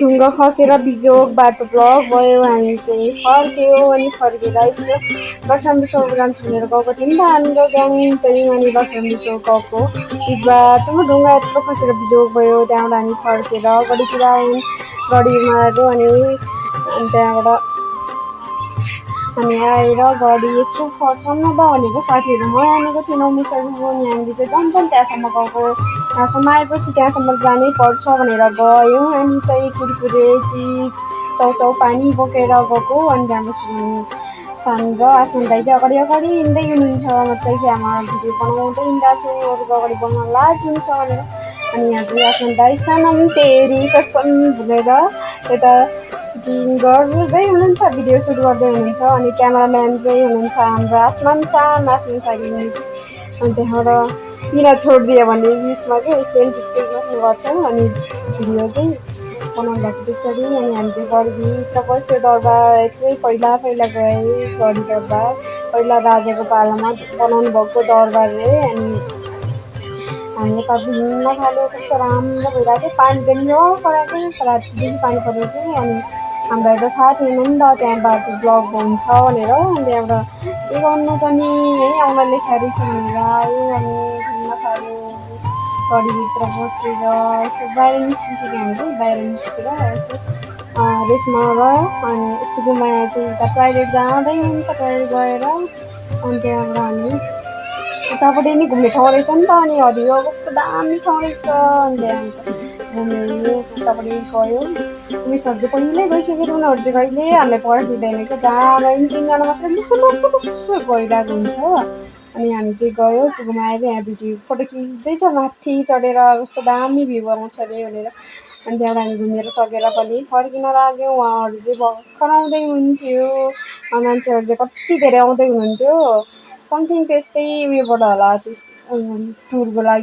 ढुङ्गा खसेर बिजोग बाटो ब्लक भयो। हामी चाहिँ फर्क्यो अनि फर्केर यसो लक्ष्मण बिसोक जान्छु भनेर गएको थियौँ नि त हाम्रो ग्याङ चाहिँ। अनि लक्ष्मण बिसोक गएको बिच बाटोमा ढुङ्गा यत्रो खसेर बिजोग भयो। त्यहाँबाट हामी फर्केर गडीतिर आयौँ, गडीमा आयो अनि त्यहाँबाट हामी आएर गडी यसो फर्छौँ न त भनेको साथीहरू म आनेको थिएनौँ मुसलको अनि हामीले त जान्छौँ त्यहाँसम्म गएको। त्यहाँसम्म आएपछि त्यहाँसम्म जानै पर्छ भनेर गयौँ। हामी चाहिँ कुरकुरे चिप चाउचाउ पानी बोकेर गएको। अनि त्यहाँबाट सान र आसमान दाइ चाहिँ अगाडि अगाडि हिँड्दै हुनुहुन्छ। म चाहिँ त्यहाँमा भिडियो बनाउँदै हिँडेको छु अरूको अगाडि बोल्न लाज हुन्छ भनेर। अनि यहाँ चाहिँ आसमान दाइ सनम तेरी कसम भनेर यता सुटिङ गर्दै हुनुहुन्छ, भिडियो सुट गर्दै हुनुहुन्छ। अनि क्यामराम्यान चाहिँ हुनुहुन्छ हाम्रो आसमान सारी अनि त्यहाँबाट किन छोडिदियो भने बिचमा के सेम त्यस्तै गर्नुपर्छ। अनि भिडियो चाहिँ बनाउनु भएको त्यसरी। अनि हामी चाहिँ गडीभित्र बस्यो। दरबार चाहिँ पहिला पहिला गएँ गडी दरबार, पहिला राजाको पालामा बनाउनु भएको दरबार रे। अनि हामी यता घुम्न थाल्यो, कस्तो राम्रो भइरहेको थियो, पानी पनि परेको रातिदेखि पानी परेको थियो। अनि हामीलाई त थाहा थिएन नि त त्यहाँ बाटो ब्लक हुन्छ भनेर। अनि त्यहाँबाट के गर्नु त नि यहीँ आउन लेखा रहेछ भनेर आयो। अनि घुम्न थाल्यो, गडीभित्र बसेर यसो बाहिर निस्किन्थ्यो कि हामी चाहिँ बाहिर निस्केर यसो रेस्ट नगर। अनि सुकुमाया चाहिँ उता टोइलेट जाँदै हुन्छ, टोइलेट गएर अनि त्यहाँबाट हामी उतापट्टि नि घुम्ने ठाउँ रहेछ नि त। अनि हरियो कस्तो दामी ठाउँ रहेछ। अनि त्यहाँ घुम्यो, उतापट्टि गयो। उनीहरू चाहिँ कहिले गइसकेर उनीहरू चाहिँ कहिले हामीलाई पर्खिँदैन क्या, जहाँ गयो तिनजना मात्रै लुसु गइरहेको हुन्छ। अनि हामी चाहिँ गयो, सुकुमाया चाहिँ यहाँ भिडियो फोटो खिच्दैछ माथि चढेर कस्तो दामी भ्यू आउँछ अरे भनेर। अनि त्यहाँबाट हामी घुमेर सकेर पनि फर्किन लाग्यौँ। उहाँहरू चाहिँ भर्खर आउँदै हुनुहुन्थ्यो, मान्छेहरू चाहिँ कति धेरै आउँदै हुनुहुन्थ्यो। समथिङ त्यस्तै उयोबाट होला टुरको लागि